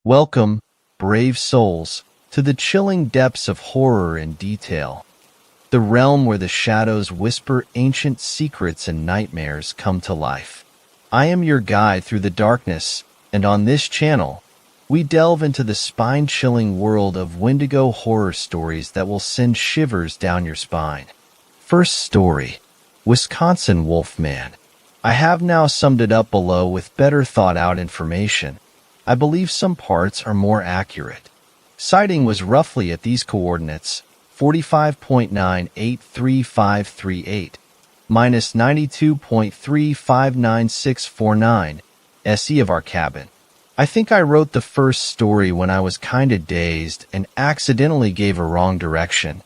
Welcome, brave souls, to the chilling depths of horror and detail, the realm where the shadows whisper ancient secrets and nightmares come to life. I am your guide through the darkness, and on this channel, we delve into the spine-chilling world of Wendigo horror stories that will send shivers down your spine. First story, Wisconsin Wolfman. I have now summed it up below with better thought-out information. I believe some parts are more accurate. Sighting was roughly at these coordinates, 45.983538, minus 92.359649 SE of our cabin. I think I wrote the first story when I was kinda dazed and accidentally gave a wrong direction.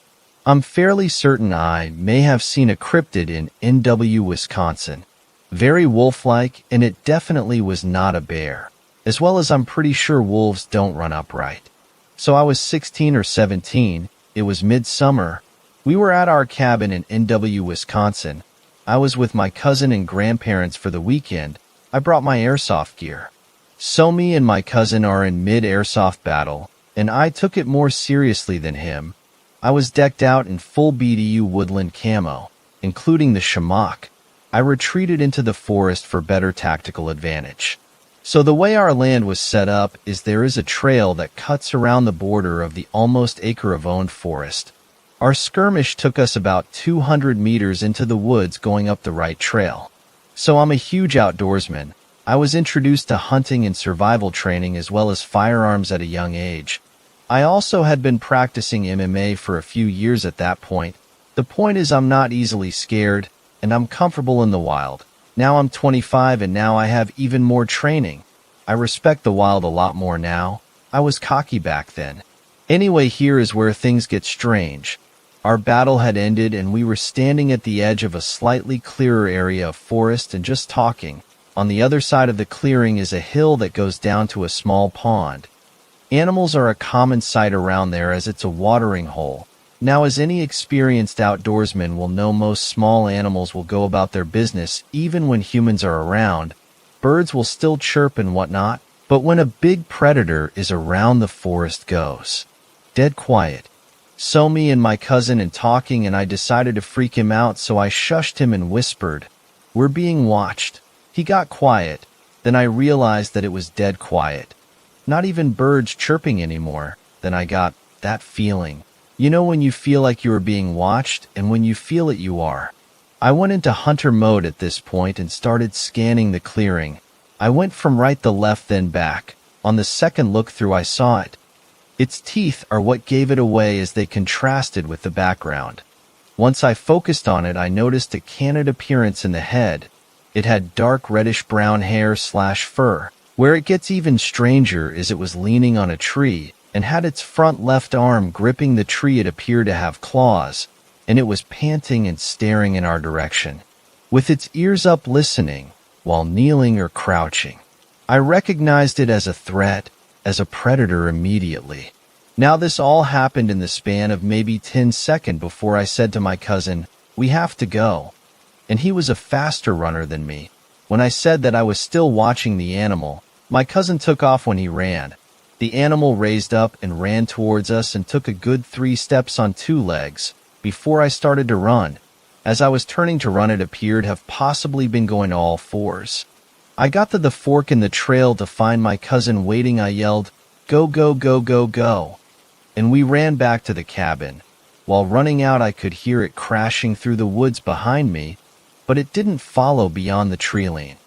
I'm fairly certain I may have seen a cryptid in NW, Wisconsin. Very wolf-like, and it definitely was not a bear. As well as I'm pretty sure wolves don't run upright. So I was 16 or 17, it was midsummer. We were at our cabin in NW, Wisconsin. I was with my cousin and grandparents for the weekend. I brought my airsoft gear. So me and my cousin are in mid-airsoft battle, and I took it more seriously than him. I was decked out in full BDU woodland camo, including the shamrock. I retreated into the forest for better tactical advantage. So the way our land was set up is there is a trail that cuts around the border of the almost acre of owned forest. Our skirmish took us about 200 meters into the woods going up the right trail. So I'm a huge outdoorsman. I was introduced to hunting and survival training as well as firearms at a young age. I also had been practicing MMA for a few years at that point. The point is I'm not easily scared, and I'm comfortable in the wild. Now I'm 25 and now I have even more training. I respect the wild a lot more now. I was cocky back then. Anyway, here is where things get strange. Our battle had ended and we were standing at the edge of a slightly clearer area of forest and just talking. On the other side of the clearing is a hill that goes down to a small pond. Animals are a common sight around there as it's a watering hole. Now, as any experienced outdoorsman will know, most small animals will go about their business even when humans are around. Birds will still chirp and whatnot, but when a big predator is around, the forest goes dead quiet. So me and my cousin and talking, and I decided to freak him out, so I shushed him and whispered, "We're being watched." He got quiet. Then I realized that it was dead quiet. Not even birds chirping anymore. Then I got that feeling. You know when you feel like you are being watched, and when you feel it, you are. I went into hunter mode at this point and started scanning the clearing. I went from right to left, then back. On the second look through, I saw it. Its teeth are what gave it away as they contrasted with the background. Once I focused on it, I noticed a canid appearance in the head. It had dark reddish-brown hair/fur. Where it gets even stranger is it was leaning on a tree and had its front left arm gripping the tree. It appeared to have claws, and it was panting and staring in our direction, with its ears up listening, while kneeling or crouching. I recognized it as a threat, as a predator immediately. Now this all happened in the span of maybe 10 seconds before I said to my cousin, "We have to go." And he was a faster runner than me. When I said that I was still watching the animal, my cousin took off when he ran. The animal raised up and ran towards us and took a good 3 steps on 2 legs before I started to run. As I was turning to run, it appeared to have possibly been going to all 4s. I got to the fork in the trail to find my cousin waiting. I yelled, "Go, go, go, go, go." And we ran back to the cabin. While running out, I could hear it crashing through the woods behind me, but it didn't follow beyond the tree line.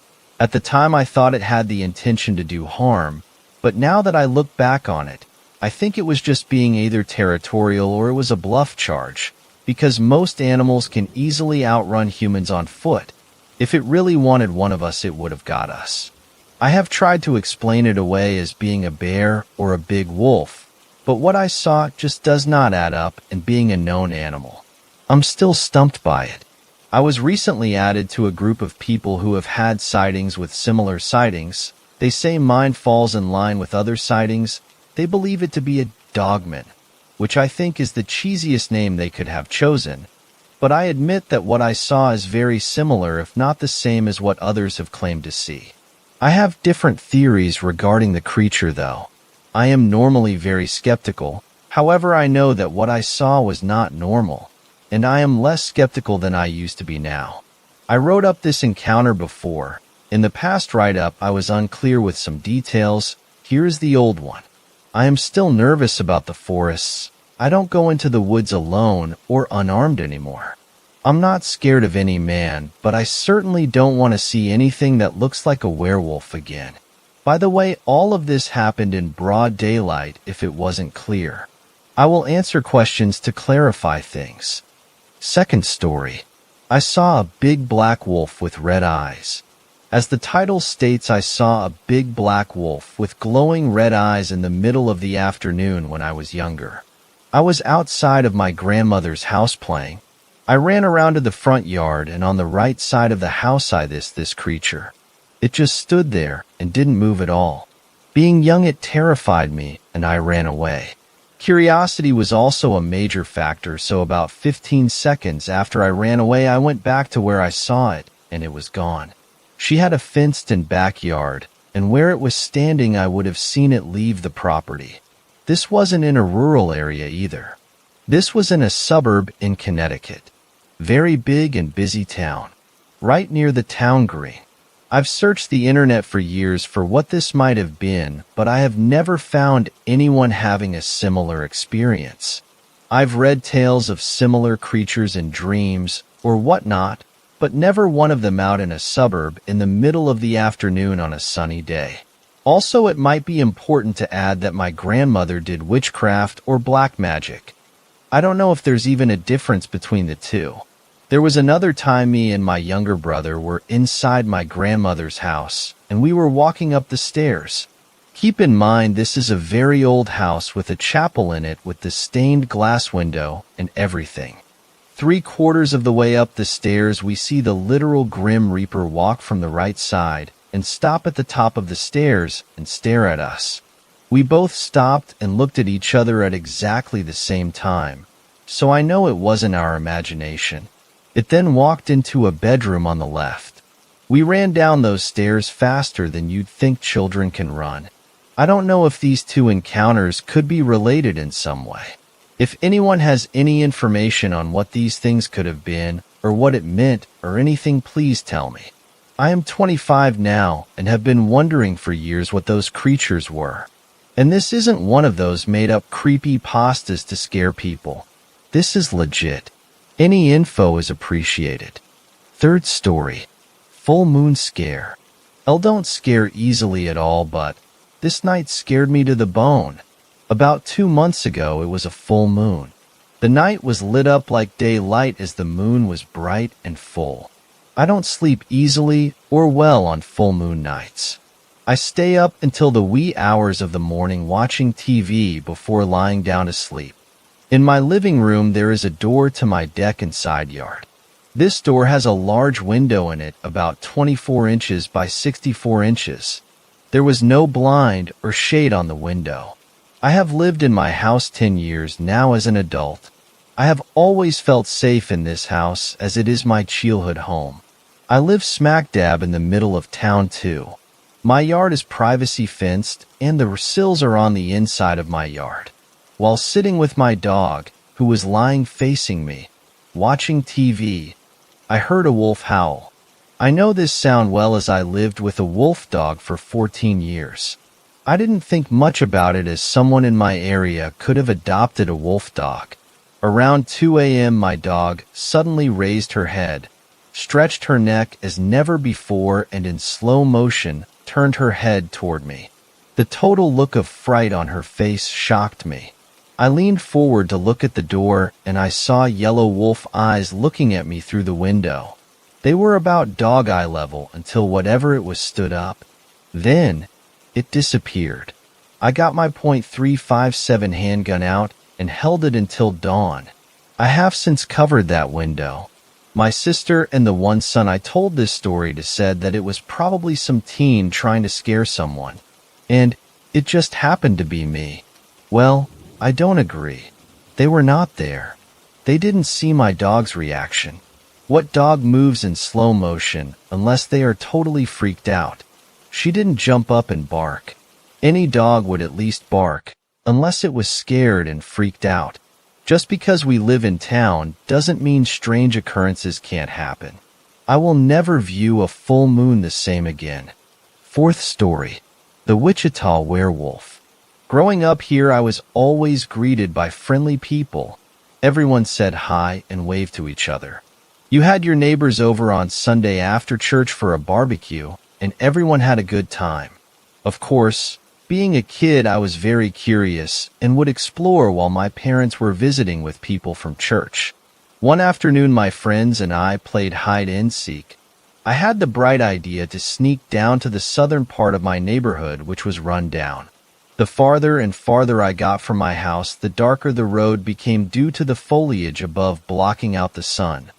At the time, I thought it had the intention to do harm, but now that I look back on it, I think it was just being either territorial or it was a bluff charge, because most animals can easily outrun humans on foot. If it really wanted one of us, it would have got us. I have tried to explain it away as being a bear or a big wolf, but what I saw just does not add up, and being a known animal, I'm still stumped by it. I was recently added to a group of people who have had sightings with similar sightings. They say mine falls in line with other sightings. They believe it to be a dogman, which I think is the cheesiest name they could have chosen. But I admit that what I saw is very similar, if not the same, as what others have claimed to see. I have different theories regarding the creature, though. I am normally very skeptical. However, I know that what I saw was not normal, and I am less skeptical than I used to be now. I wrote up this encounter before. In the past write-up, I was unclear with some details. Here is the old one. I am still nervous about the forests. I don't go into the woods alone or unarmed anymore. I'm not scared of any man, but I certainly don't want to see anything that looks like a werewolf again. By the way, all of this happened in broad daylight if it wasn't clear. I will answer questions to clarify things. Second story. I saw a big black wolf with red eyes. As the title states, I saw a big black wolf with glowing red eyes in the middle of the afternoon when I was younger. I was outside of my grandmother's house playing. I ran around to the front yard, and on the right side of the house I this creature. It just stood there and didn't move at all. Being young, it terrified me, and I ran away. Curiosity was also a major factor, so about 15 seconds after I ran away, I went back to where I saw it, and it was gone. She had a fenced-in backyard, and where it was standing I would have seen it leave the property. This wasn't in a rural area either. This was in a suburb in Connecticut. Very big and busy town, right near the town green. I've searched the internet for years for what this might have been, but I have never found anyone having a similar experience. I've read tales of similar creatures in dreams or whatnot, but never one of them out in a suburb in the middle of the afternoon on a sunny day. Also, it might be important to add that my grandmother did witchcraft or black magic. I don't know if there's even a difference between the two. There was another time me and my younger brother were inside my grandmother's house, and we were walking up the stairs. Keep in mind, this is a very old house with a chapel in it with the stained glass window and everything. 3/4 of the way up the stairs, we see the literal Grim Reaper walk from the right side and stop at the top of the stairs and stare at us. We both stopped and looked at each other at exactly the same time, so I know it wasn't our imagination. It then walked into a bedroom on the left. We ran down those stairs faster than you'd think children can run. I don't know if these two encounters could be related in some way. If anyone has any information on what these things could have been, or what it meant, or anything, please tell me. I am 25 now, and have been wondering for years what those creatures were. And this isn't one of those made-up creepy pastas to scare people. This is legit. Any info is appreciated. Third story. Full moon scare. I don't scare easily at all, but this night scared me to the bone. About 2 months ago, it was a full moon. The night was lit up like daylight as the moon was bright and full. I don't sleep easily or well on full moon nights. I stay up until the wee hours of the morning watching TV before lying down to sleep. In my living room, there is a door to my deck and side yard. This door has a large window in it, about 24 inches by 64 inches. There was no blind or shade on the window. I have lived in my house 10 years now as an adult. I have always felt safe in this house as it is my childhood home. I live smack dab in the middle of town too. My yard is privacy fenced and the sills are on the inside of my yard. While sitting with my dog, who was lying facing me, watching TV, I heard a wolf howl. I know this sound well as I lived with a wolf dog for 14 years. I didn't think much about it as someone in my area could have adopted a wolf dog. Around 2 a.m. my dog suddenly raised her head, stretched her neck as never before, and in slow motion turned her head toward me. The total look of fright on her face shocked me. I leaned forward to look at the door, and I saw yellow wolf eyes looking at me through the window. They were about dog eye level until whatever it was stood up. Then it disappeared. I got my .357 handgun out and held it until dawn. I have since covered that window. My sister and the one son I told this story to said that it was probably some teen trying to scare someone. And it just happened to be me. Well, I don't agree. They were not there. They didn't see my dog's reaction. What dog moves in slow motion unless they are totally freaked out? She didn't jump up and bark. Any dog would at least bark, unless it was scared and freaked out. Just because we live in town doesn't mean strange occurrences can't happen. I will never view a full moon the same again. Fourth story, the Wichita werewolf. Growing up here, I was always greeted by friendly people. Everyone said hi and waved to each other. You had your neighbors over on Sunday after church for a barbecue, and everyone had a good time. Of course, being a kid, I was very curious and would explore while my parents were visiting with people from church. One afternoon, my friends and I played hide-and-seek. I had the bright idea to sneak down to the southern part of my neighborhood, which was run down. The farther and farther I got from my house, the darker the road became due to the foliage above blocking out the sun.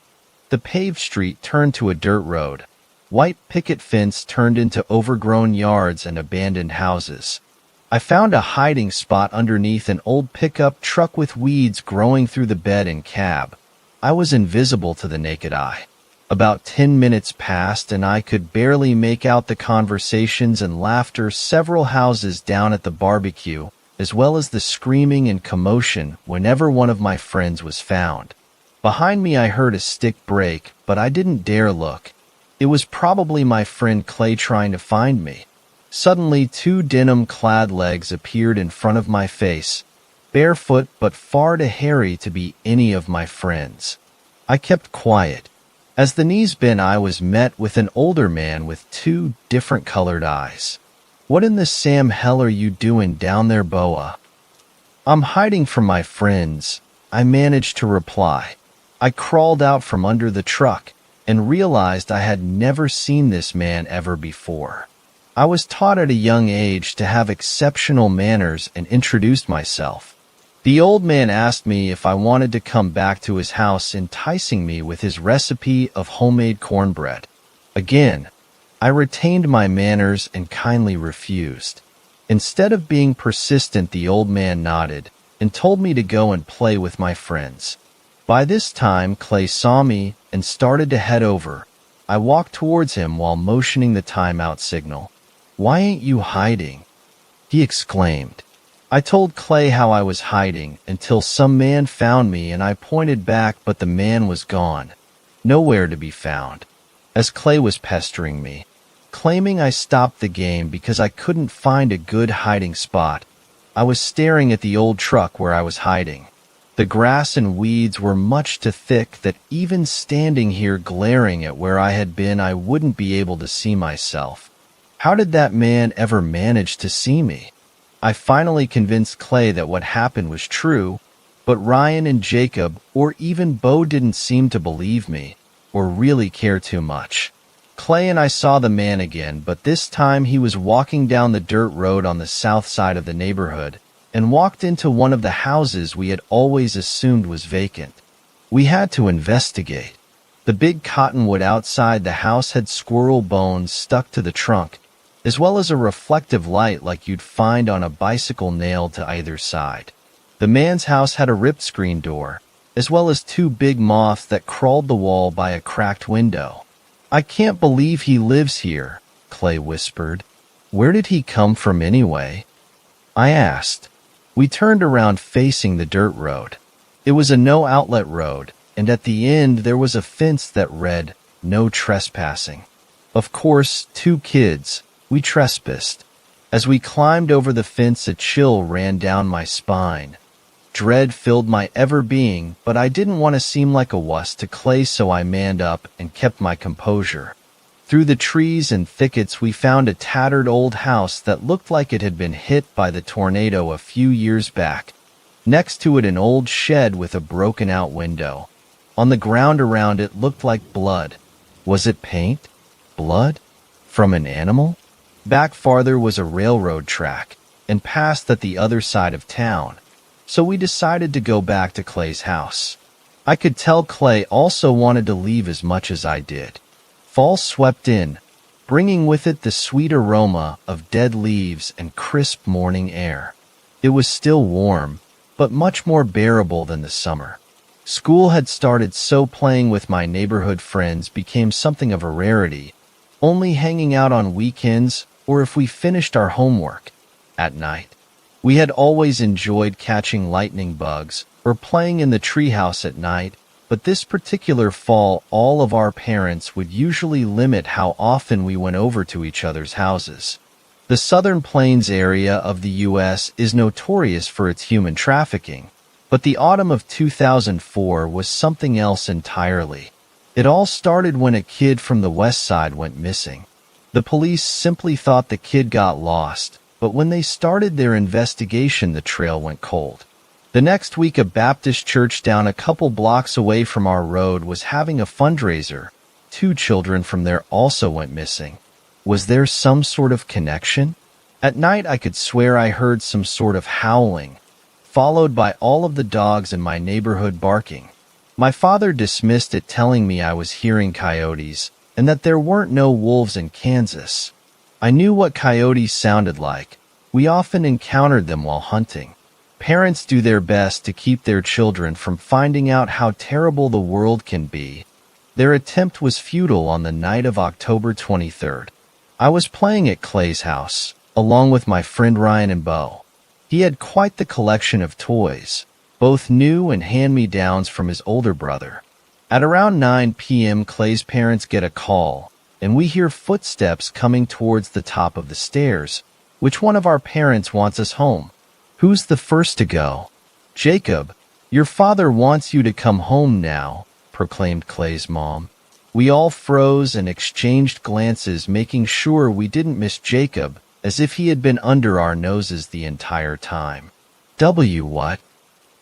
The paved street turned to a dirt road. White picket fence turned into overgrown yards and abandoned houses. I found a hiding spot underneath an old pickup truck with weeds growing through the bed and cab. I was invisible to the naked eye. About 10 minutes passed and I could barely make out the conversations and laughter several houses down at the barbecue, as well as the screaming and commotion whenever one of my friends was found. Behind me I heard a stick break, but I didn't dare look. It was probably my friend Clay trying to find me. Suddenly, two denim-clad legs appeared in front of my face, barefoot but far too hairy to be any of my friends. I kept quiet. As the knees bent, I was met with an older man with two different colored eyes. "What in the Sam hell are you doing down there, Boa?" "I'm hiding from my friends," I managed to reply. I crawled out from under the truck and realized I had never seen this man ever before. I was taught at a young age to have exceptional manners and introduced myself. The old man asked me if I wanted to come back to his house, enticing me with his recipe of homemade cornbread. Again, I retained my manners and kindly refused. Instead of being persistent, the old man nodded and told me to go and play with my friends. By this time, Clay saw me and started to head over. I walked towards him while motioning the timeout signal. "Why ain't you hiding?" he exclaimed. I told Clay how I was hiding until some man found me, and I pointed back, but the man was gone, nowhere to be found. As Clay was pestering me, claiming I stopped the game because I couldn't find a good hiding spot, I was staring at the old truck where I was hiding. The grass and weeds were much too thick that even standing here glaring at where I had been, I wouldn't be able to see myself. How did that man ever manage to see me? I finally convinced Clay that what happened was true, but Ryan and Jacob, or even Bo, didn't seem to believe me or really care too much. Clay and I saw the man again, but this time he was walking down the dirt road on the south side of the neighborhood and walked into one of the houses we had always assumed was vacant. We had to investigate. The big cottonwood outside the house had squirrel bones stuck to the trunk, as well as a reflective light like you'd find on a bicycle nailed to either side. The man's house had a ripped screen door, as well as two big moths that crawled the wall by a cracked window. "I can't believe he lives here," Clay whispered. "Where did he come from anyway?" I asked. We turned around facing the dirt road. It was a no-outlet road, and at the end there was a fence that read, "No trespassing." Of course, two kids, we trespassed. As we climbed over the fence, a chill ran down my spine. Dread filled my ever-being, but I didn't want to seem like a wuss to Clay, so I manned up and kept my composure. Through the trees and thickets, we found a tattered old house that looked like it had been hit by the tornado a few years back. Next to it, an old shed with a broken-out window. On the ground around it looked like blood. Was it paint? Blood? From an animal? Back farther was a railroad track, and past that the other side of town. So we decided to go back to Clay's house. I could tell Clay also wanted to leave as much as I did. Fall swept in, bringing with it the sweet aroma of dead leaves and crisp morning air. It was still warm, but much more bearable than the summer. School had started, so playing with my neighborhood friends became something of a rarity, only hanging out on weekends or if we finished our homework. at night. We had always enjoyed catching lightning bugs or playing in the treehouse at night, but this particular fall all of our parents would usually limit how often we went over to each other's houses. The Southern Plains area of the U.S. is notorious for its human trafficking, but the autumn of 2004 was something else entirely. It all started when a kid from the West Side went missing. The police simply thought the kid got lost, but when they started their investigation, the trail went cold. The next week, a Baptist church down a couple blocks away from our road was having a fundraiser. 2 children from there also went missing. Was there some sort of connection? At night, I could swear I heard some sort of howling, followed by all of the dogs in my neighborhood barking. My father dismissed it, telling me I was hearing coyotes and that there weren't no wolves in Kansas. I knew what coyotes sounded like. We often encountered them while hunting. Parents do their best to keep their children from finding out how terrible the world can be. Their attempt was futile on the night of October 23rd. I was playing at Clay's house, along with my friend Ryan and Bo. He had quite the collection of toys, both new and hand-me-downs from his older brother. At around 9 p.m., Clay's parents get a call, and we hear footsteps coming towards the top of the stairs. Which one of our parents wants us home? Who's the first to go? Jacob, your father wants you to come home now, proclaimed Clay's mom. We all froze and exchanged glances, making sure we didn't miss Jacob, as if he had been under our noses the entire time. What?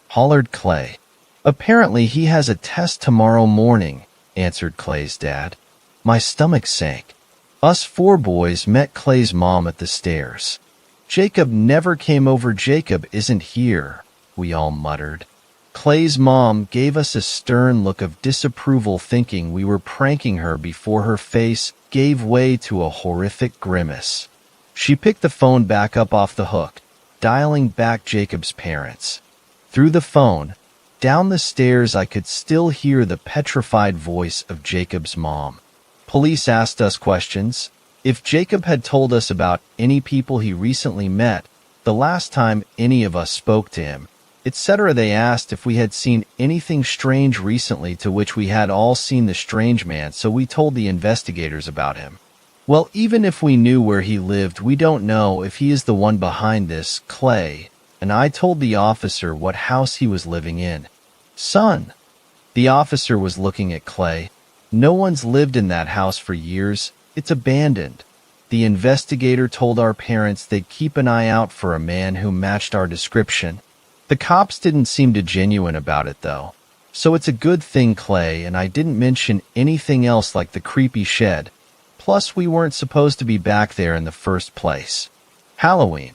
Hollered Clay. Apparently he has a test tomorrow morning, answered Clay's dad. My stomach sank. Us 4 boys met Clay's mom at the stairs. Jacob never came over. Jacob isn't here, we all muttered. Clay's mom gave us a stern look of disapproval, thinking we were pranking her, before her face gave way to a horrific grimace. She picked the phone back up off the hook, dialing back Jacob's parents. Through the phone, down the stairs, I could still hear the petrified voice of Jacob's mom. Police asked us questions. If Jacob had told us about any people he recently met, the last time any of us spoke to him, etc. They asked if we had seen anything strange recently, to which we had all seen the strange man, so we told the investigators about him. Well, even if we knew where he lived, we don't know if he is the one behind this. Clay and I told the officer what house he was living in. Son, the officer was looking at Clay. No one's lived in that house for years. It's abandoned. The investigator told our parents they'd keep an eye out for a man who matched our description. The cops didn't seem too genuine about it, though. So it's a good thing Clay and I didn't mention anything else like the creepy shed. Plus, we weren't supposed to be back there in the first place. Halloween,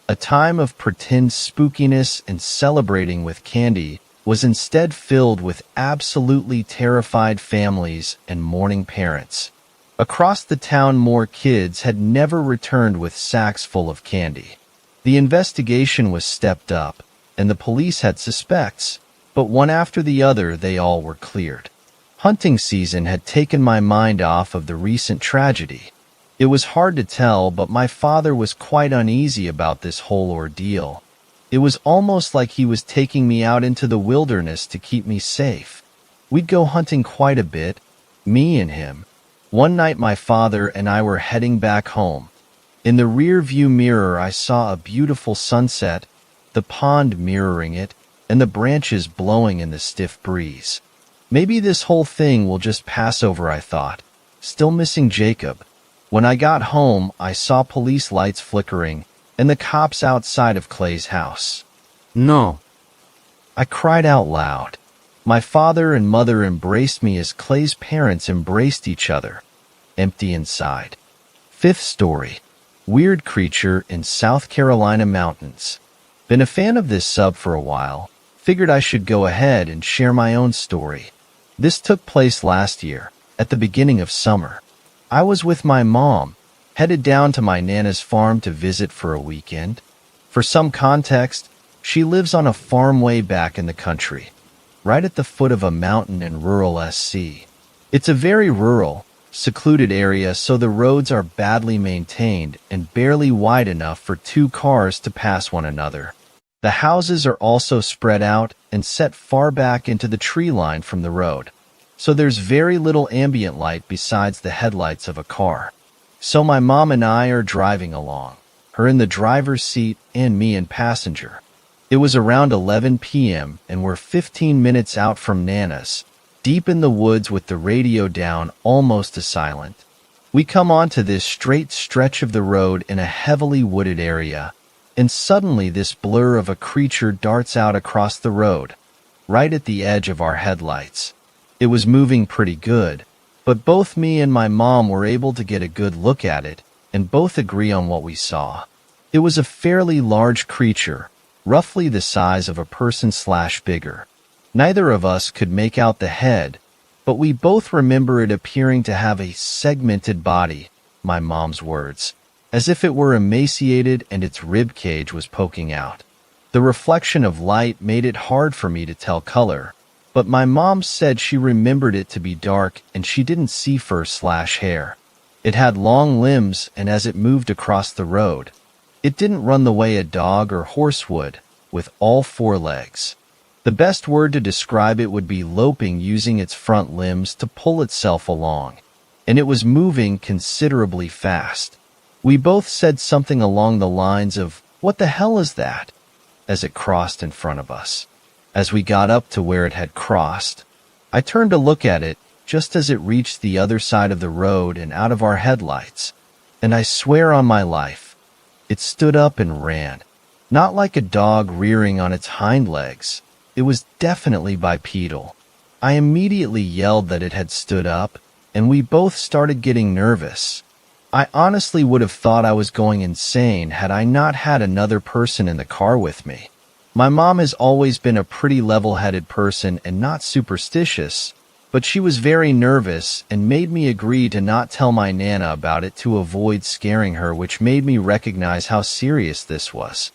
a time of pretend spookiness and celebrating with candy, was instead filled with absolutely terrified families and mourning parents. Across the town, more kids had never returned with sacks full of candy. The investigation was stepped up, and the police had suspects, but one after the other they all were cleared. Hunting season had taken my mind off of the recent tragedy. It was hard to tell, but my father was quite uneasy about this whole ordeal. It was almost like he was taking me out into the wilderness to keep me safe. We'd go hunting quite a bit, me and him. One night my father and I were heading back home. In the rear view mirror I saw a beautiful sunset, the pond mirroring it, and the branches blowing in the stiff breeze. Maybe this whole thing will just pass over, I thought, still missing Jacob. When I got home, I saw police lights flickering and the cops outside of Clay's house. No. I cried out loud. My father and mother embraced me as Clay's parents embraced each other. Empty inside. 5th story. Weird creature in South Carolina mountains. Been a fan of this sub for a while. Figured I should go ahead and share my own story. This took place last year, at the beginning of summer. I was with my mom, headed down to my Nana's farm to visit for a weekend. For some context, she lives on a farm way back in the country, right at the foot of a mountain in rural SC. It's a very rural, secluded area, so the roads are badly maintained and barely wide enough for two cars to pass one another. The houses are also spread out and set far back into the tree line from the road, so there's very little ambient light besides the headlights of a car. So my mom and I are driving along, her in the driver's seat and me in passenger. It was around 11 p.m. and we're 15 minutes out from Nana's, deep in the woods with the radio down almost to silent. We come onto this straight stretch of the road in a heavily wooded area, and suddenly this blur of a creature darts out across the road, right at the edge of our headlights. It was moving pretty good, but both me and my mom were able to get a good look at it and both agree on what we saw. It was a fairly large creature, roughly the size of a person/bigger. Neither of us could make out the head, but we both remember it appearing to have a segmented body, my mom's words, as if it were emaciated and its rib cage was poking out. The reflection of light made it hard for me to tell color, but my mom said she remembered it to be dark and she didn't see fur/hair. It had long limbs, and as it moved across the road, it didn't run the way a dog or horse would, with all four legs. The best word to describe it would be loping, using its front limbs to pull itself along, and it was moving considerably fast. We both said something along the lines of, "What the hell is that?" as it crossed in front of us. As we got up to where it had crossed, I turned to look at it just as it reached the other side of the road and out of our headlights, and I swear on my life, it stood up and ran. Not like a dog rearing on its hind legs. It was definitely bipedal. I immediately yelled that it had stood up, and we both started getting nervous. I honestly would have thought I was going insane had I not had another person in the car with me. My mom has always been a pretty level-headed person and not superstitious, but she was very nervous and made me agree to not tell my Nana about it to avoid scaring her, which made me recognize how serious this was.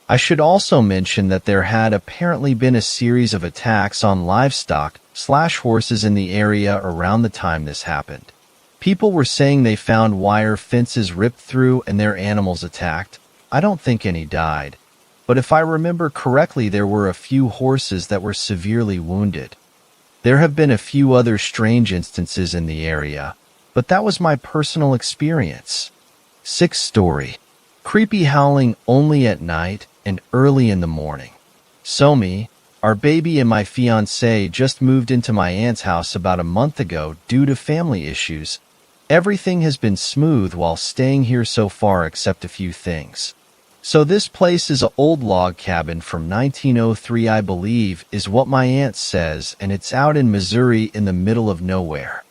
I should also mention that there had apparently been a series of attacks on livestock/horses in the area around the time this happened. People were saying they found wire fences ripped through and their animals attacked. I don't think any died, but if I remember correctly, there were a few horses that were severely wounded. There have been a few other strange instances in the area, but that was my personal experience. 6th story. Creepy howling only at night and early in the morning. Somi, our baby, and my fiancé just moved into my aunt's house about a month ago due to family issues. Everything has been smooth while staying here so far except a few things. So this place is an old log cabin from 1903, I believe, is what my aunt says, and it's out in Missouri in the middle of nowhere.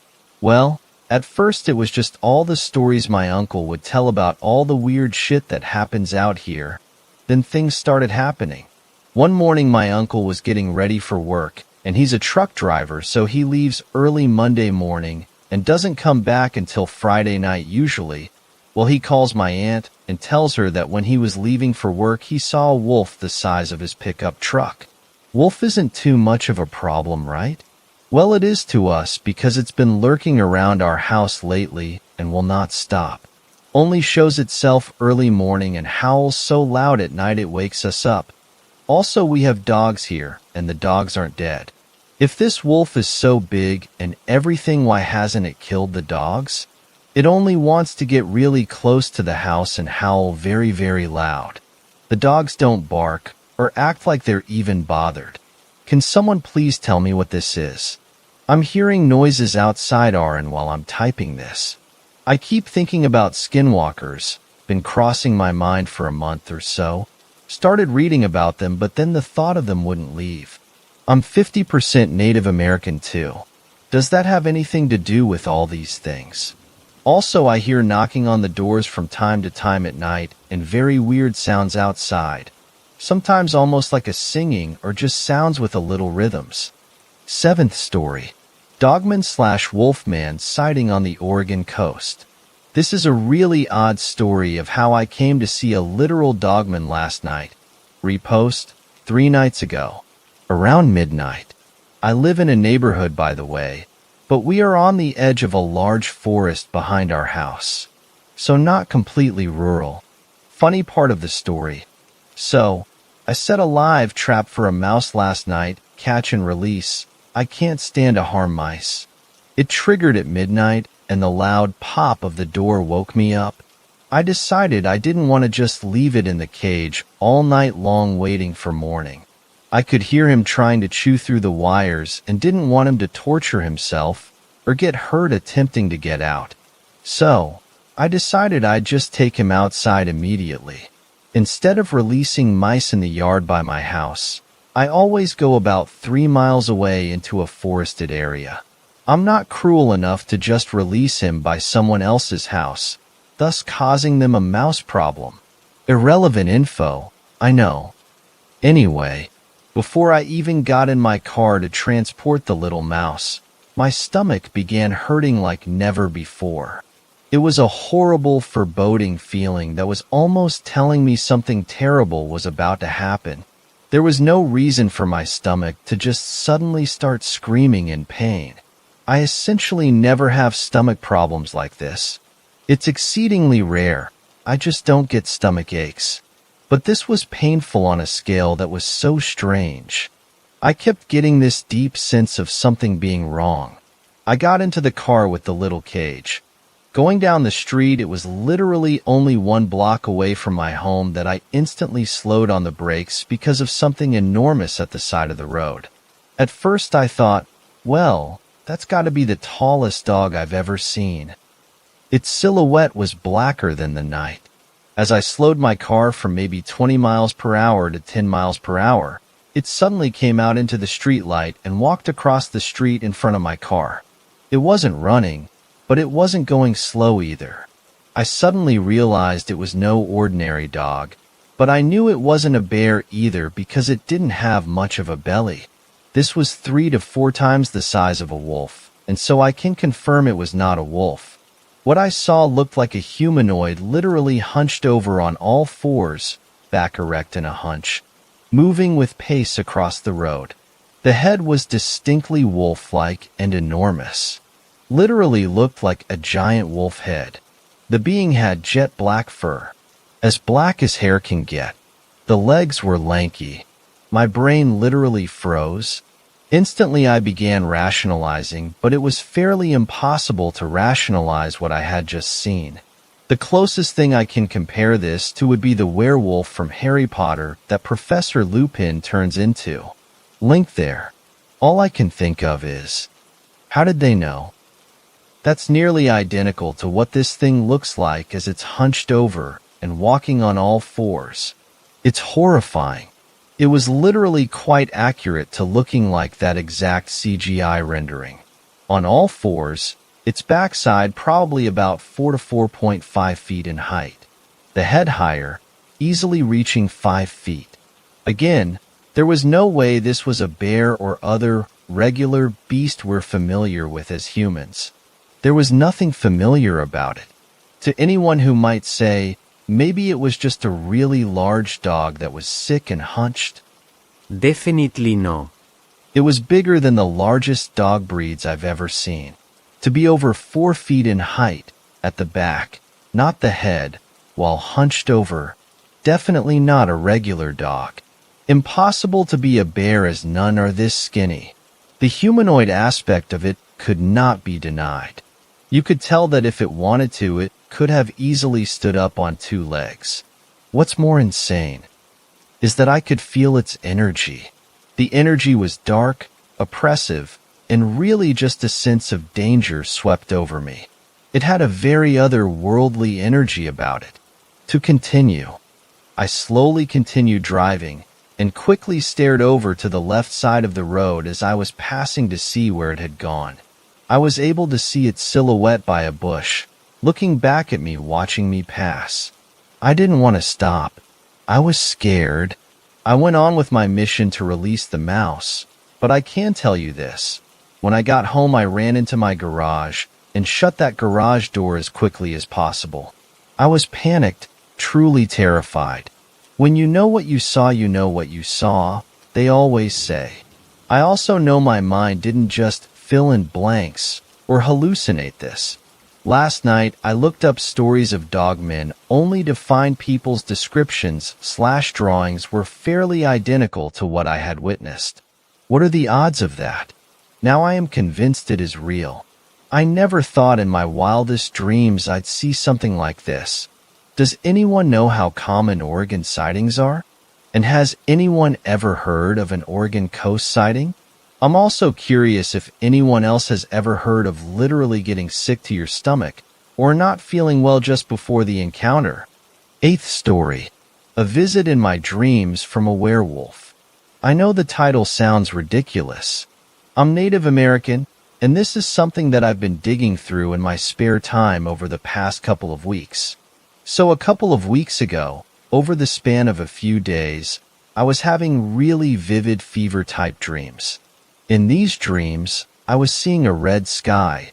Well, at first it was just all the stories my uncle would tell about all the weird shit that happens out here. Then things started happening. One morning my uncle was getting ready for work, and he's a truck driver, so he leaves early Monday morning and doesn't come back until Friday night usually. Well, he calls my aunt and tells her that when he was leaving for work, he saw a wolf the size of his pickup truck. Wolf isn't too much of a problem, right? Well, it is to us because it's been lurking around our house lately and will not stop. Only shows itself early morning and howls so loud at night it wakes us up. Also, we have dogs here, and the dogs aren't dead. If this wolf is so big and everything, why hasn't it killed the dogs? It only wants to get really close to the house and howl very, very loud. The dogs don't bark or act like they're even bothered. Can someone please tell me what this is? I'm hearing noises outside and while I'm typing this. I keep thinking about skinwalkers, been crossing my mind for a month or so. Started reading about them, but then the thought of them wouldn't leave. I'm 50% Native American too. Does that have anything to do with all these things? Also, I hear knocking on the doors from time to time at night and very weird sounds outside. Sometimes almost like a singing or just sounds with a little rhythms. 7th story. Dogman/wolfman sighting on the Oregon coast. This is a really odd story of how I came to see a literal dogman last night. Repost 3 nights ago, around midnight. I live in a neighborhood, by the way, but we are on the edge of a large forest behind our house, so not completely rural. Funny part of the story. So, I set a live trap for a mouse last night, catch and release. I can't stand to harm mice. It triggered at midnight, and the loud pop of the door woke me up. I decided I didn't want to just leave it in the cage all night long waiting for morning. I could hear him trying to chew through the wires and didn't want him to torture himself or get hurt attempting to get out. So, I decided I'd just take him outside immediately. Instead of releasing mice in the yard by my house, I always go about 3 miles away into a forested area. I'm not cruel enough to just release him by someone else's house, thus causing them a mouse problem. Irrelevant info, I know. Anyway, before I even got in my car to transport the little mouse, my stomach began hurting like never before. It was a horrible, foreboding feeling that was almost telling me something terrible was about to happen. There was no reason for my stomach to just suddenly start screaming in pain. I essentially never have stomach problems like this. It's exceedingly rare. I just don't get stomach aches. But this was painful on a scale that was so strange. I kept getting this deep sense of something being wrong. I got into the car with the little cage. Going down the street, it was literally only 1 block away from my home that I instantly slowed on the brakes because of something enormous at the side of the road. At first I thought, well, that's got to be the tallest dog I've ever seen. Its silhouette was blacker than the night. As I slowed my car from maybe 20 miles per hour to 10 miles per hour, it suddenly came out into the street light and walked across the street in front of my car. It wasn't running, but it wasn't going slow either. I suddenly realized it was no ordinary dog, but I knew it wasn't a bear either because it didn't have much of a belly. This was 3 to 4 times the size of a wolf, and so I can confirm it was not a wolf. What I saw looked like a humanoid literally hunched over on all fours, back erect in a hunch, moving with pace across the road. The head was distinctly wolf-like and enormous. Literally looked like a giant wolf head. The being had jet black fur, as black as hair can get. The legs were lanky. My brain literally froze. Instantly I began rationalizing, but it was fairly impossible to rationalize what I had just seen. The closest thing I can compare this to would be the werewolf from Harry Potter that Professor Lupin turns into. Link there. All I can think of is, how did they know? That's nearly identical to what this thing looks like as it's hunched over and walking on all fours. It's horrifying. It was literally quite accurate to looking like that exact CGI rendering. On all fours, its backside probably about 4 to 4.5 feet in height. The head higher, easily reaching 5 feet. Again, there was no way this was a bear or other regular beast we're familiar with as humans. There was nothing familiar about it. To anyone who might say, maybe it was just a really large dog that was sick and hunched. Definitely no. It was bigger than the largest dog breeds I've ever seen. To be over 4 feet in height, at the back, not the head, while hunched over, definitely not a regular dog. Impossible to be a bear as none are this skinny. The humanoid aspect of it could not be denied. You could tell that if it wanted to, it could have easily stood up on 2 legs. What's more insane is that I could feel its energy. The energy was dark, oppressive, and really just a sense of danger swept over me. It had a very otherworldly energy about it. To continue, I slowly continued driving and quickly stared over to the left side of the road as I was passing to see where it had gone. I was able to see its silhouette by a bush, looking back at me, watching me pass. I didn't want to stop. I was scared. I went on with my mission to release the mouse, but I can tell you this. When I got home, I ran into my garage and shut that garage door as quickly as possible. I was panicked, truly terrified. When you know what you saw, they always say. I also know my mind didn't just fill in blanks or hallucinate this. Last night, I looked up stories of dogmen only to find people's descriptions/drawings were fairly identical to what I had witnessed. What are the odds of that? Now I am convinced it is real. I never thought in my wildest dreams I'd see something like this. Does anyone know how common Oregon sightings are? And has anyone ever heard of an Oregon coast sighting? I'm also curious if anyone else has ever heard of literally getting sick to your stomach or not feeling well just before the encounter. 8th story. A visit in my dreams from a werewolf. I know the title sounds ridiculous. I'm Native American, and this is something that I've been digging through in my spare time over the past couple of weeks. So a couple of weeks ago, over the span of a few days, I was having really vivid fever-type dreams. In these dreams, I was seeing a red sky,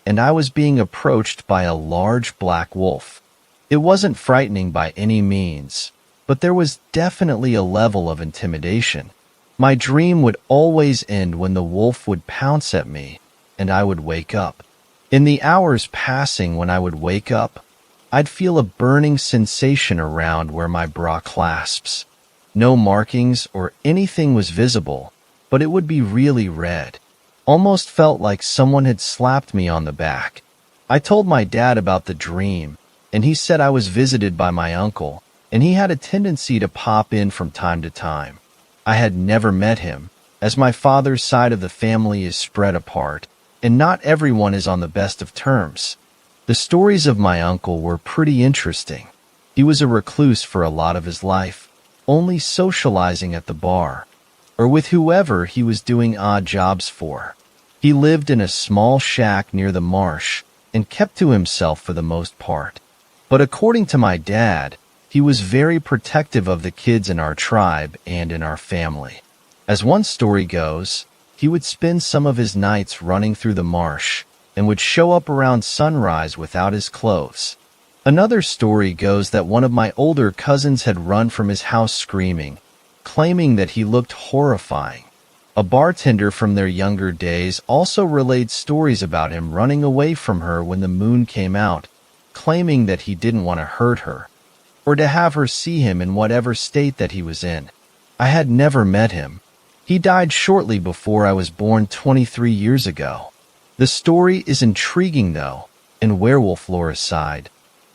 and I was being approached by a large black wolf. It wasn't frightening by any means, but there was definitely a level of intimidation. My dream would always end when the wolf would pounce at me, and I would wake up. In the hours passing when I would wake up, I'd feel a burning sensation around where my bra clasps. No markings or anything was visible, but it would be really red. Almost felt like someone had slapped me on the back. I told my dad about the dream, and he said I was visited by my uncle, and he had a tendency to pop in from time to time. I had never met him, as my father's side of the family is spread apart, and not everyone is on the best of terms. The stories of my uncle were pretty interesting. He was a recluse for a lot of his life, only socializing at the bar, or with whoever he was doing odd jobs for. He lived in a small shack near the marsh and kept to himself for the most part. But according to my dad, he was very protective of the kids in our tribe and in our family. As one story goes, he would spend some of his nights running through the marsh and would show up around sunrise without his clothes. Another story goes that one of my older cousins had run from his house screaming, claiming that he looked horrifying. A bartender from their younger days also relayed stories about him running away from her when the moon came out, claiming that he didn't want to hurt her, or to have her see him in whatever state that he was in. I had never met him. He died shortly before I was born 23 years ago. The story is intriguing though, and werewolf lore aside,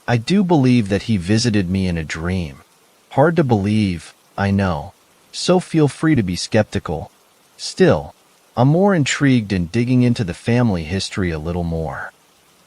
I do believe that he visited me in a dream. Hard to believe, I know, so feel free to be skeptical. Still, I'm more intrigued in digging into the family history a little more.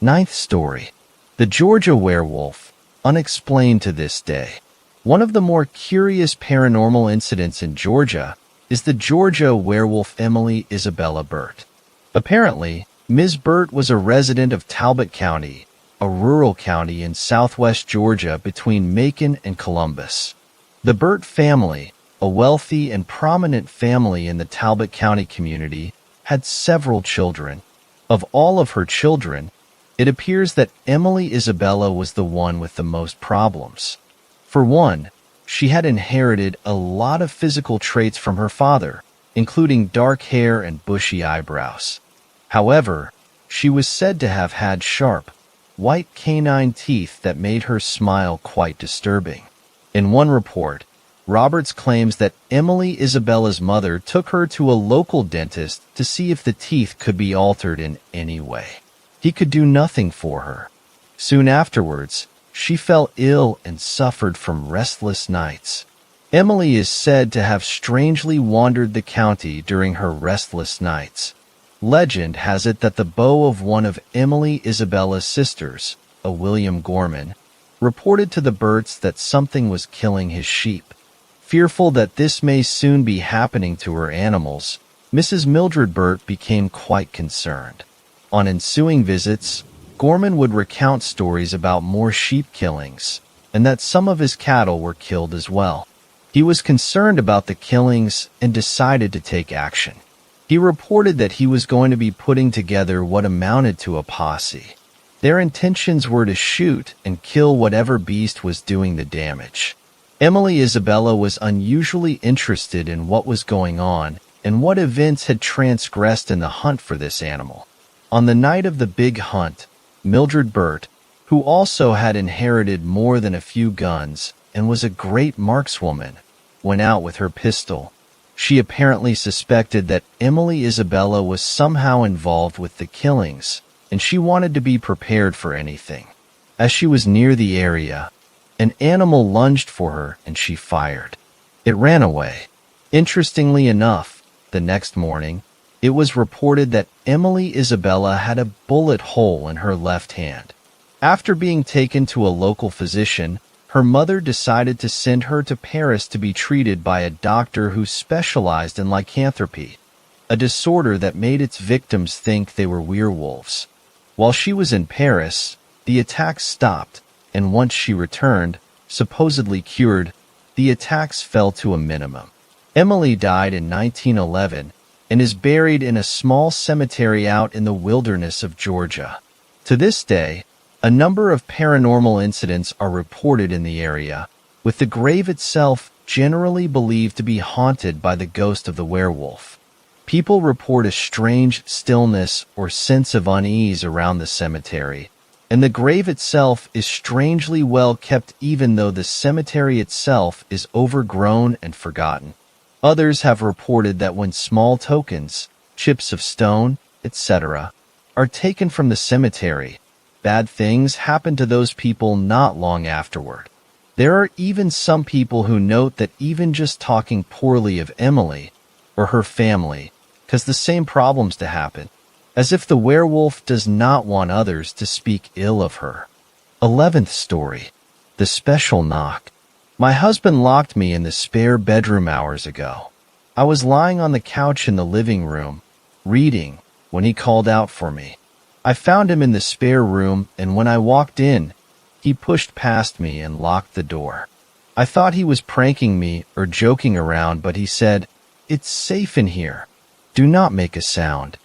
9th story. The Georgia werewolf, unexplained to this day. One of the more curious paranormal incidents in Georgia is the Georgia werewolf Emily Isabella Burt. Apparently, Ms. Burt was a resident of Talbot County, a rural county in southwest Georgia between Macon and Columbus. The Burt family, a wealthy and prominent family in the Talbot County community, had several children. Of all of her children, it appears that Emily Isabella was the one with the most problems. For one, she had inherited a lot of physical traits from her father, including dark hair and bushy eyebrows. However, she was said to have had sharp, white canine teeth that made her smile quite disturbing. In one report, Roberts claims that Emily Isabella's mother took her to a local dentist to see if the teeth could be altered in any way. He could do nothing for her. Soon afterwards, she fell ill and suffered from restless nights. Emily is said to have strangely wandered the county during her restless nights. Legend has it that the beau of one of Emily Isabella's sisters, a William Gorman, reported to the Burts that something was killing his sheep. Fearful that this may soon be happening to her animals, Mrs. Mildred Burt became quite concerned. On ensuing visits, Gorman would recount stories about more sheep killings, and that some of his cattle were killed as well. He was concerned about the killings and decided to take action. He reported that he was going to be putting together what amounted to a posse. Their intentions were to shoot and kill whatever beast was doing the damage. Emily Isabella was unusually interested in what was going on and what events had transgressed in the hunt for this animal. On the night of the big hunt, Mildred Burt, who also had inherited more than a few guns and was a great markswoman, went out with her pistol. She apparently suspected that Emily Isabella was somehow involved with the killings, and she wanted to be prepared for anything. As she was near the area, an animal lunged for her and she fired. It ran away. Interestingly enough, the next morning, it was reported that Emily Isabella had a bullet hole in her left hand. After being taken to a local physician, her mother decided to send her to Paris to be treated by a doctor who specialized in lycanthropy, a disorder that made its victims think they were werewolves. While she was in Paris, the attacks stopped, and once she returned, supposedly cured, the attacks fell to a minimum. Emily died in 1911 and is buried in a small cemetery out in the wilderness of Georgia. To this day, a number of paranormal incidents are reported in the area, with the grave itself generally believed to be haunted by the ghost of the werewolf. People report a strange stillness or sense of unease around the cemetery, and the grave itself is strangely well kept even though the cemetery itself is overgrown and forgotten. Others have reported that when small tokens, chips of stone, etc., are taken from the cemetery, bad things happen to those people not long afterward. There are even some people who note that even just talking poorly of Emily or her family cause the same problems to happen, as if the werewolf does not want others to speak ill of her. 11th story. The special knock. My husband locked me in the spare bedroom hours ago. I was lying on the couch in the living room, reading, when he called out for me. I found him in the spare room, and when I walked in, he pushed past me and locked the door. I thought he was pranking me or joking around, but he said, "It's safe in here. Do not make a sound."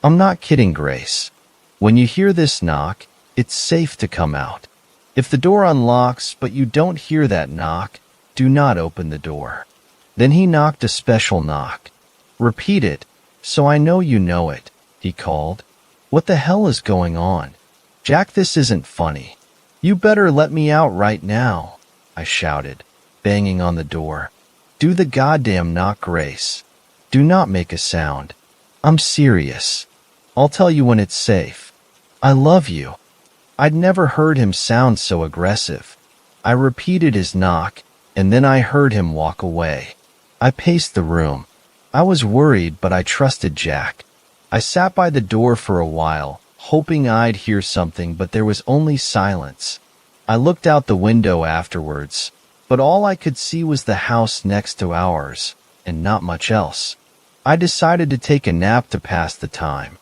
I'm not kidding, Grace. When you hear this knock, it's safe to come out. If the door unlocks but you don't hear that knock, do not open the door. Then he knocked a special knock. "Repeat it, so I know you know it," he called. "What the hell is going on? Jack, this isn't funny. You better let me out right now," I shouted, banging on the door. "Do the goddamn knock, Grace. Do not make a sound. I'm serious. I'll tell you when it's safe. I love you." I'd never heard him sound so aggressive. I repeated his knock, and then I heard him walk away. I paced the room. I was worried, but I trusted Jack. I sat by the door for a while, hoping I'd hear something, but there was only silence. I looked out the window afterwards, but all I could see was the house next to ours, and not much else. I decided to take a nap to pass the time.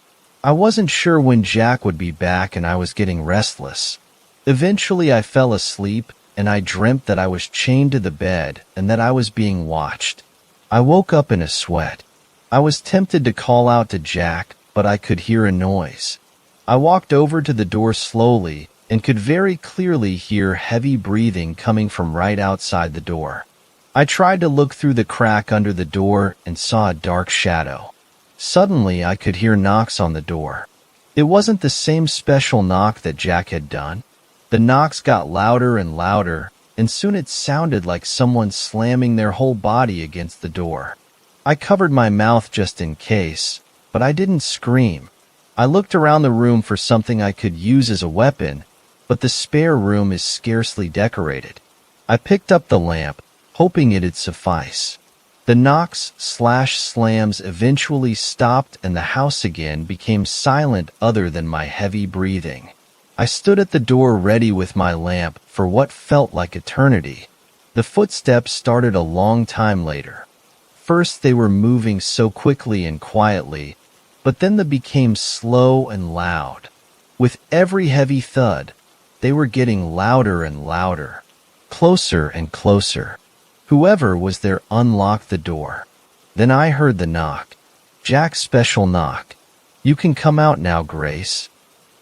I wasn't sure when Jack would be back, and I was getting restless. Eventually I fell asleep, and I dreamt that I was chained to the bed and that I was being watched. I woke up in a sweat. I was tempted to call out to Jack, but I could hear a noise. I walked over to the door slowly and could very clearly hear heavy breathing coming from right outside the door. I tried to look through the crack under the door and saw a dark shadow. Suddenly, I could hear knocks on the door. It wasn't the same special knock that Jack had done. The knocks got louder and louder, and soon it sounded like someone slamming their whole body against the door. I covered my mouth just in case, but I didn't scream. I looked around the room for something I could use as a weapon, but the spare room is scarcely decorated. I picked up the lamp, hoping it'd suffice. The knocks/slams eventually stopped, and the house again became silent other than my heavy breathing. I stood at the door ready with my lamp for what felt like eternity. The footsteps started a long time later. First they were moving so quickly and quietly, but then they became slow and loud. With every heavy thud, they were getting louder and louder, closer and closer. Whoever was there unlocked the door. Then I heard the knock. Jack's special knock. "You can come out now, Grace."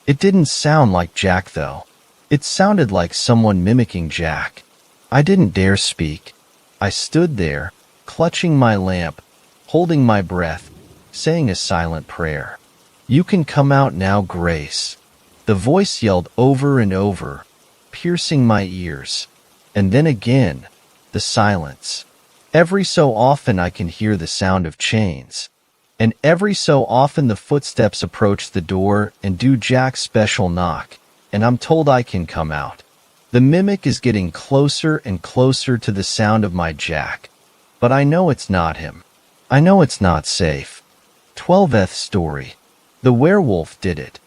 It didn't sound like Jack, though. It sounded like someone mimicking Jack. I didn't dare speak. I stood there, clutching my lamp, holding my breath, saying a silent prayer. "You can come out now, Grace." The voice yelled over and over, piercing my ears. And then again, the silence. Every so often I can hear the sound of chains. And every so often the footsteps approach the door and do Jack's special knock, and I'm told I can come out. The mimic is getting closer and closer to the sound of my Jack. But I know it's not him. I know it's not safe. 12th story. The werewolf did it.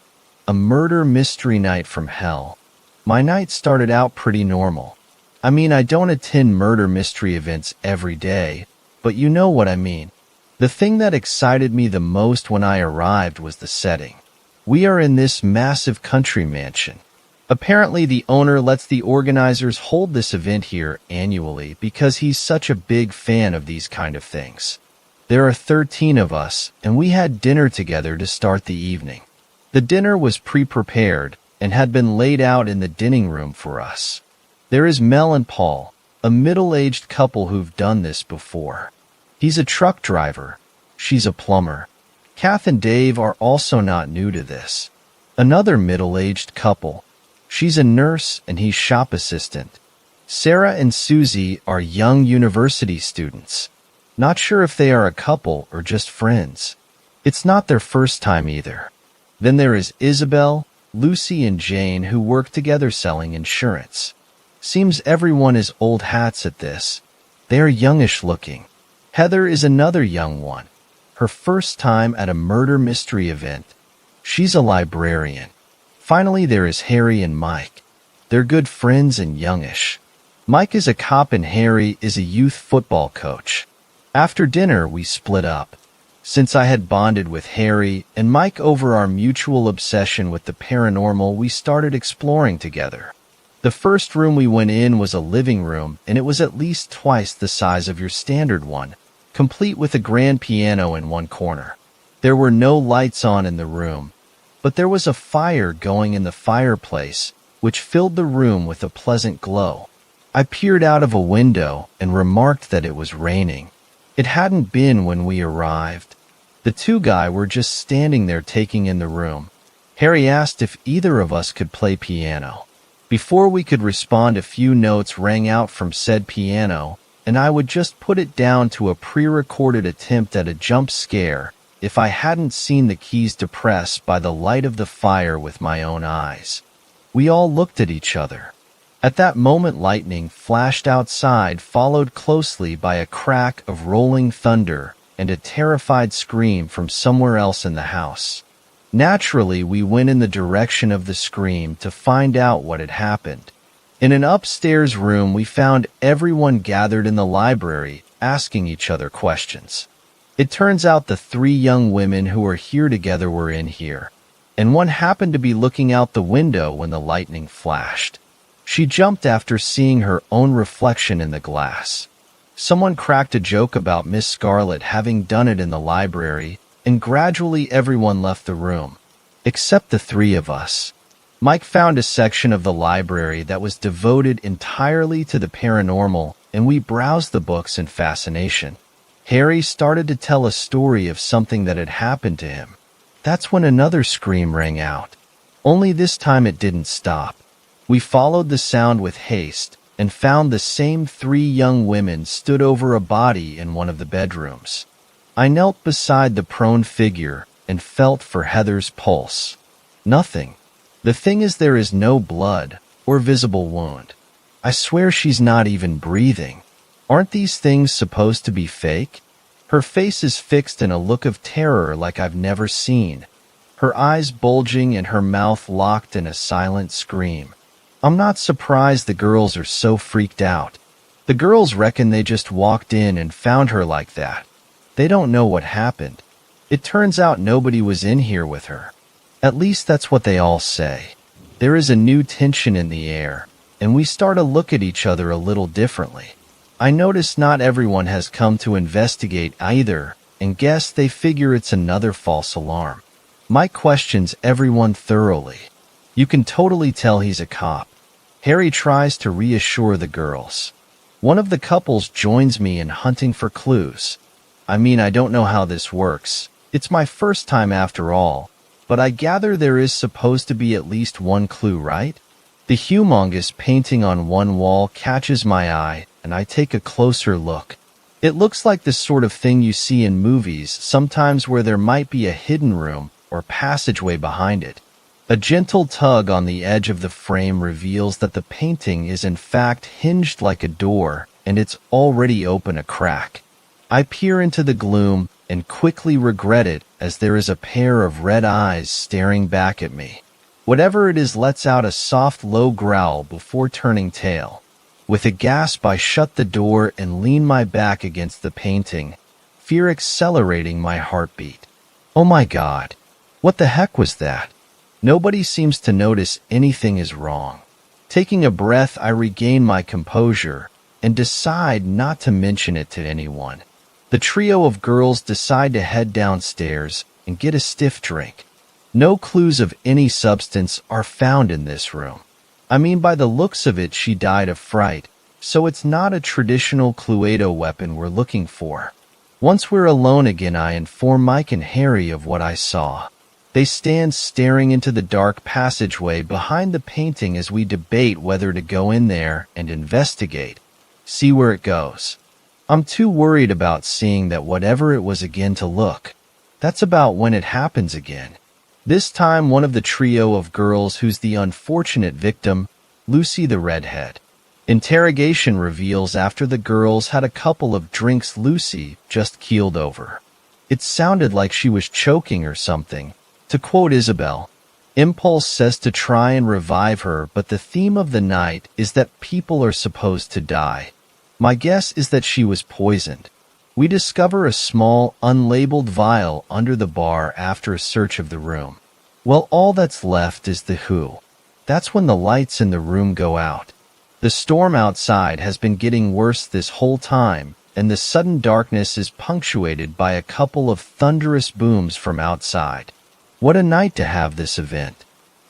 A murder mystery night from hell. My night started out pretty normal. I mean, I don't attend murder mystery events every day, but you know what I mean. The thing that excited me the most when I arrived was the setting. We are in this massive country mansion. Apparently, the owner lets the organizers hold this event here annually because he's such a big fan of these kind of things. There are 13 of us, and we had dinner together to start the evening. The dinner was pre-prepared and had been laid out in the dining room for us. There is Mel and Paul, a middle-aged couple who've done this before. He's a truck driver. She's a plumber. Kath and Dave are also not new to this. Another middle-aged couple. She's a nurse and he's shop assistant. Sarah and Susie are young university students. Not sure if they are a couple or just friends. It's not their first time either. Then there is Isabel, Lucy, and Jane who work together selling insurance. Seems everyone is old hats at this. They are youngish looking. Heather is another young one. Her first time at a murder mystery event. She's a librarian. Finally, there is Harry and Mike. They're good friends and youngish. Mike is a cop and Harry is a youth football coach. After dinner, we split up. Since I had bonded with Harry and Mike over our mutual obsession with the paranormal, we started exploring together. The first room we went in was a living room, and it was at least twice the size of your standard one, complete with a grand piano in one corner. There were no lights on in the room, but there was a fire going in the fireplace, which filled the room with a pleasant glow. I peered out of a window and remarked that it was raining. It hadn't been when we arrived. The two guys were just standing there taking in the room. Harry asked if either of us could play piano. Before we could respond, a few notes rang out from said piano, and I would just put it down to a pre-recorded attempt at a jump scare if I hadn't seen the keys to press by the light of the fire with my own eyes. We all looked at each other. At that moment, lightning flashed outside, followed closely by a crack of rolling thunder and a terrified scream from somewhere else in the house. Naturally, we went in the direction of the scream to find out what had happened. In an upstairs room, we found everyone gathered in the library, asking each other questions. It turns out the 3 young women who were here together were in here, and one happened to be looking out the window when the lightning flashed. She jumped after seeing her own reflection in the glass. Someone cracked a joke about Miss Scarlet having done it in the library, and gradually everyone left the room, except the 3 of us. Mike found a section of the library that was devoted entirely to the paranormal, and we browsed the books in fascination. Harry started to tell a story of something that had happened to him. That's when another scream rang out. Only this time it didn't stop. We followed the sound with haste and found the same 3 young women stood over a body in one of the bedrooms. I knelt beside the prone figure and felt for Heather's pulse. Nothing. The thing is, there is no blood or visible wound. I swear she's not even breathing. Aren't these things supposed to be fake? Her face is fixed in a look of terror like I've never seen. Her eyes bulging and her mouth locked in a silent scream. I'm not surprised the girls are so freaked out. The girls reckon they just walked in and found her like that. They don't know what happened. It turns out nobody was in here with her. At least that's what they all say. There is a new tension in the air, and we start to look at each other a little differently. I notice not everyone has come to investigate either, and guess they figure it's another false alarm. Mike questions everyone thoroughly. You can totally tell he's a cop. Harry tries to reassure the girls. One of the couples joins me in hunting for clues. I mean, I don't know how this works. It's my first time after all, but I gather there is supposed to be at least one clue, right? The humongous painting on one wall catches my eye, and I take a closer look. It looks like the sort of thing you see in movies, sometimes where there might be a hidden room or passageway behind it. A gentle tug on the edge of the frame reveals that the painting is in fact hinged like a door, and it's already open a crack. I peer into the gloom and quickly regret it as there is a pair of red eyes staring back at me. Whatever it is lets out a soft, low growl before turning tail. With a gasp, I shut the door and lean my back against the painting, fear accelerating my heartbeat. Oh my God, what the heck was that? Nobody seems to notice anything is wrong. Taking a breath, I regain my composure and decide not to mention it to anyone. The trio of girls decide to head downstairs and get a stiff drink. No clues of any substance are found in this room. I mean, by the looks of it, she died of fright, so it's not a traditional Cluedo weapon we're looking for. Once we're alone again, I inform Mike and Harry of what I saw. They stand staring into the dark passageway behind the painting as we debate whether to go in there and investigate, see where it goes. I'm too worried about seeing that whatever it was again to look. That's about when it happens again. This time, one of the trio of girls who's the unfortunate victim, Lucy the redhead. Interrogation reveals after the girls had a couple of drinks, Lucy just keeled over. It sounded like she was choking or something. To quote Isabel, impulse says to try and revive her, but the theme of the night is that people are supposed to die. My guess is that she was poisoned. We discover a small, unlabeled vial under the bar after a search of the room. Well, all that's left is the who. That's when the lights in the room go out. The storm outside has been getting worse this whole time, and the sudden darkness is punctuated by a couple of thunderous booms from outside. What a night to have this event.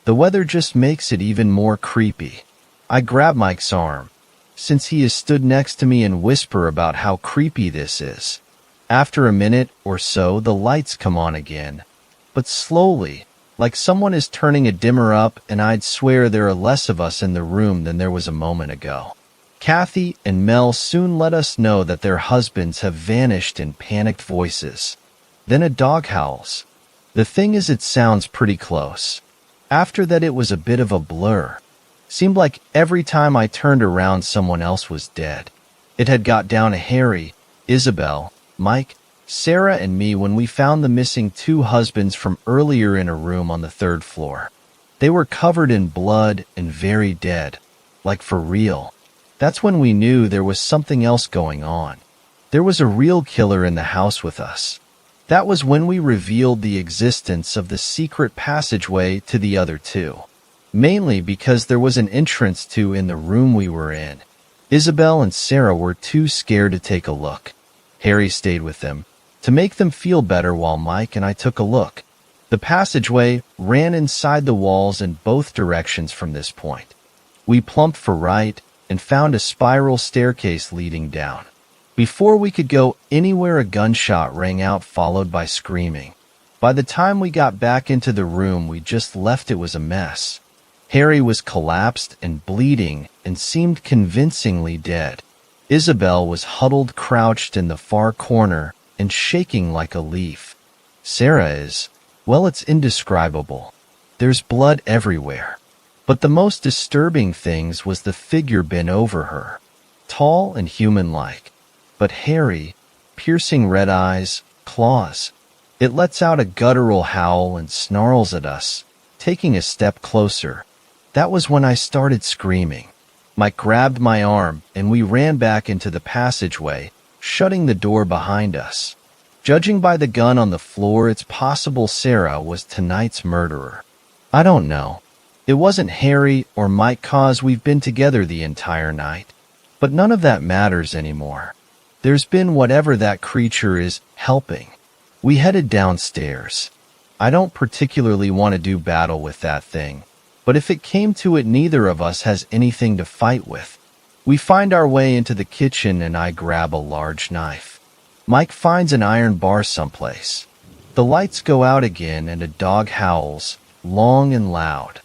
The weather just makes it even more creepy. I grab Mike's arm, since he has stood next to me, and whisper about how creepy this is. After a minute or so, the lights come on again, but slowly, like someone is turning a dimmer up, and I'd swear there are less of us in the room than there was a moment ago. Kathy and Mel soon let us know that their husbands have vanished in panicked voices. Then a dog howls. The thing is, it sounds pretty close. After that, it was a bit of a blur. Seemed like every time I turned around, someone else was dead. It had got down to Harry, Isabel, Mike, Sarah, and me when we found the missing two husbands from earlier in a room on the 3rd floor. They were covered in blood and very dead, like for real. That's when we knew there was something else going on. There was a real killer in the house with us. That was when we revealed the existence of the secret passageway to the other two. Mainly because there was an entrance to in the room we were in. Isabel and Sarah were too scared to take a look. Harry stayed with them to make them feel better while Mike and I took a look. The passageway ran inside the walls in both directions from this point. We plumped for right and found a spiral staircase leading down. Before we could go anywhere, a gunshot rang out, followed by screaming. By the time we got back into the room we just left, it was a mess. Harry was collapsed and bleeding and seemed convincingly dead. Isabel was huddled, crouched in the far corner and shaking like a leaf. Sarah is, well, it's indescribable. There's blood everywhere. But the most disturbing things was the figure bent over her, tall and human-like. But Harry, piercing red eyes, claws. It lets out a guttural howl and snarls at us, taking a step closer. That was when I started screaming. Mike grabbed my arm, and we ran back into the passageway, shutting the door behind us. Judging by the gun on the floor, it's possible Sarah was tonight's murderer. I don't know. It wasn't Harry or Mike, cause we've been together the entire night. But none of that matters anymore. There's been whatever that creature is helping. We headed downstairs. I don't particularly want to do battle with that thing. But if it came to it, neither of us has anything to fight with. We find our way into the kitchen and I grab a large knife. Mike finds an iron bar someplace. The lights go out again and a dog howls, long and loud.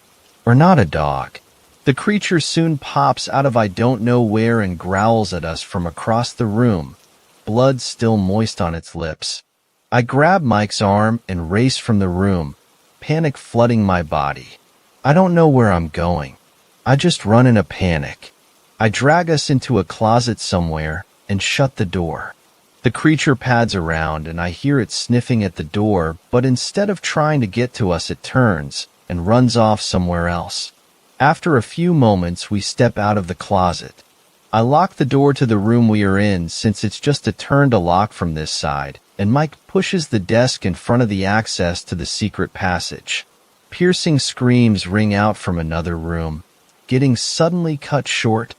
Or not a dog. The creature soon pops out of I don't know where and growls at us from across the room, blood still moist on its lips. I grab Mike's arm and race from the room, panic flooding my body. I don't know where I'm going. I just run in a panic. I drag us into a closet somewhere and shut the door. The creature pads around and I hear it sniffing at the door, but instead of trying to get to us, it turns and runs off somewhere else. After a few moments, we step out of the closet. I lock the door to the room we are in since it's just a turn to lock from this side, and Mike pushes the desk in front of the access to the secret passage. Piercing screams ring out from another room, getting suddenly cut short.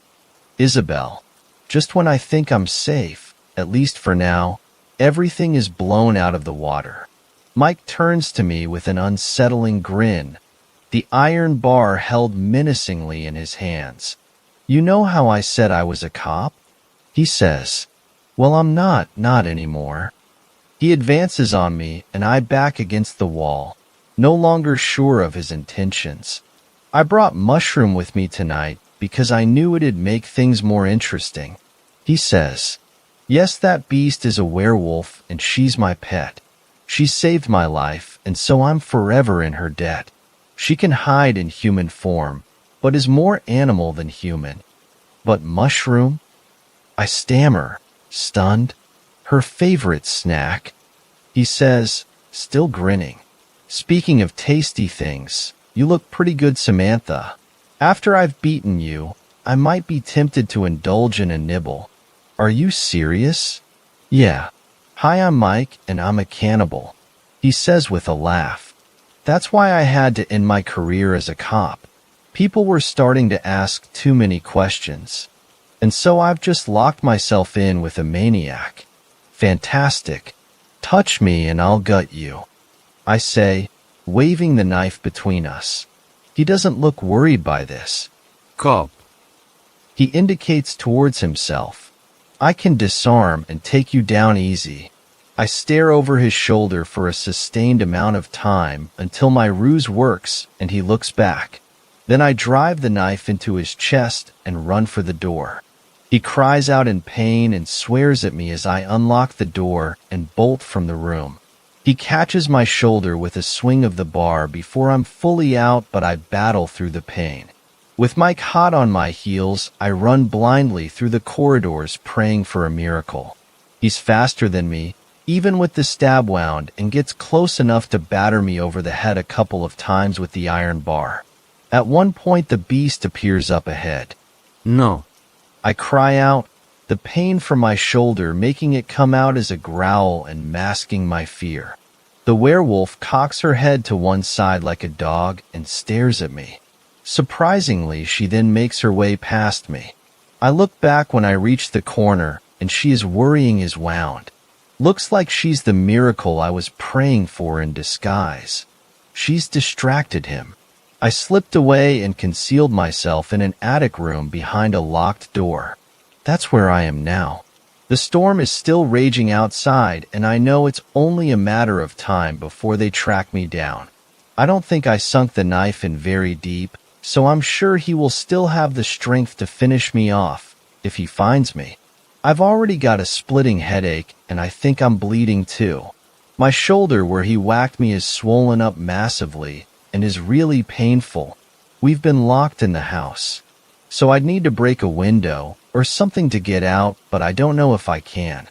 Isabel. Just when I think I'm safe, at least for now, everything is blown out of the water. Mike turns to me with an unsettling grin, the iron bar held menacingly in his hands. You know how I said I was a cop? He says. Well, I'm not anymore. He advances on me and I back against the wall, no longer sure of his intentions. I brought Mushroom with me tonight because I knew it'd make things more interesting. He says, yes, that beast is a werewolf and she's my pet. She saved my life and so I'm forever in her debt. She can hide in human form, but is more animal than human. But Mushroom? I stammer, stunned. Her favorite snack. He says, still grinning. Speaking of tasty things, you look pretty good, Samantha. After I've beaten you, I might be tempted to indulge in a nibble. Are you serious? Yeah. Hi, I'm Mike, and I'm a cannibal. He says with a laugh. That's why I had to end my career as a cop. People were starting to ask too many questions. And so I've just locked myself in with a maniac. Fantastic. Touch me and I'll gut you. I say, waving the knife between us. He doesn't look worried by this. Cop. He indicates towards himself. I can disarm and take you down easy. I stare over his shoulder for a sustained amount of time until my ruse works and he looks back. Then I drive the knife into his chest and run for the door. He cries out in pain and swears at me as I unlock the door and bolt from the room. He catches my shoulder with a swing of the bar before I'm fully out, but I battle through the pain. With Mike hot on my heels, I run blindly through the corridors praying for a miracle. He's faster than me, even with the stab wound, and gets close enough to batter me over the head a couple of times with the iron bar. At one point, the beast appears up ahead. No. I cry out, the pain from my shoulder making it come out as a growl and masking my fear. The werewolf cocks her head to one side like a dog and stares at me. Surprisingly, she then makes her way past me. I look back when I reach the corner, and she is worrying his wound. Looks like she's the miracle I was praying for in disguise. She's distracted him. I slipped away and concealed myself in an attic room behind a locked door. That's where I am now. The storm is still raging outside, and I know it's only a matter of time before they track me down. I don't think I sunk the knife in very deep, so I'm sure he will still have the strength to finish me off if he finds me. I've already got a splitting headache, and I think I'm bleeding too. My shoulder where he whacked me is swollen up massively and is really painful. We've been locked in the house, so I'd need to break a window or something to get out, but I don't know if I can.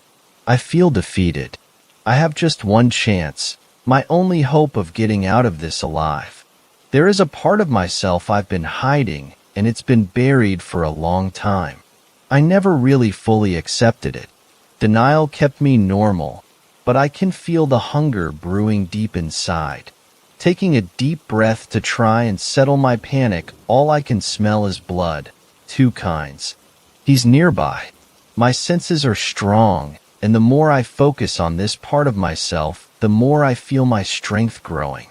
I feel defeated. I have just one chance, my only hope of getting out of this alive. There is a part of myself I've been hiding, and it's been buried for a long time. I never really fully accepted it. Denial kept me normal, but I can feel the hunger brewing deep inside. Taking a deep breath to try and settle my panic, all I can smell is blood. Two kinds. He's nearby. My senses are strong, and the more I focus on this part of myself, the more I feel my strength growing.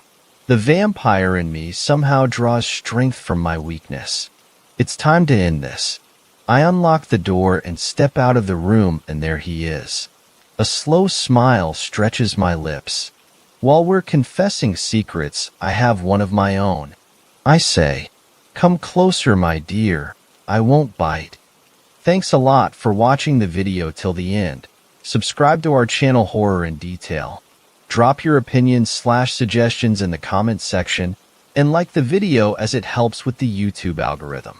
The vampire in me somehow draws strength from my weakness. It's time to end this. I unlock the door and step out of the room, and there he is. A slow smile stretches my lips. While we're confessing secrets, I have one of my own. I say, "Come closer, my dear. I won't bite." Thanks a lot for watching the video till the end. Subscribe to our channel Horror in Detail. Drop your opinions/suggestions in the comments section and like the video as it helps with the YouTube algorithm.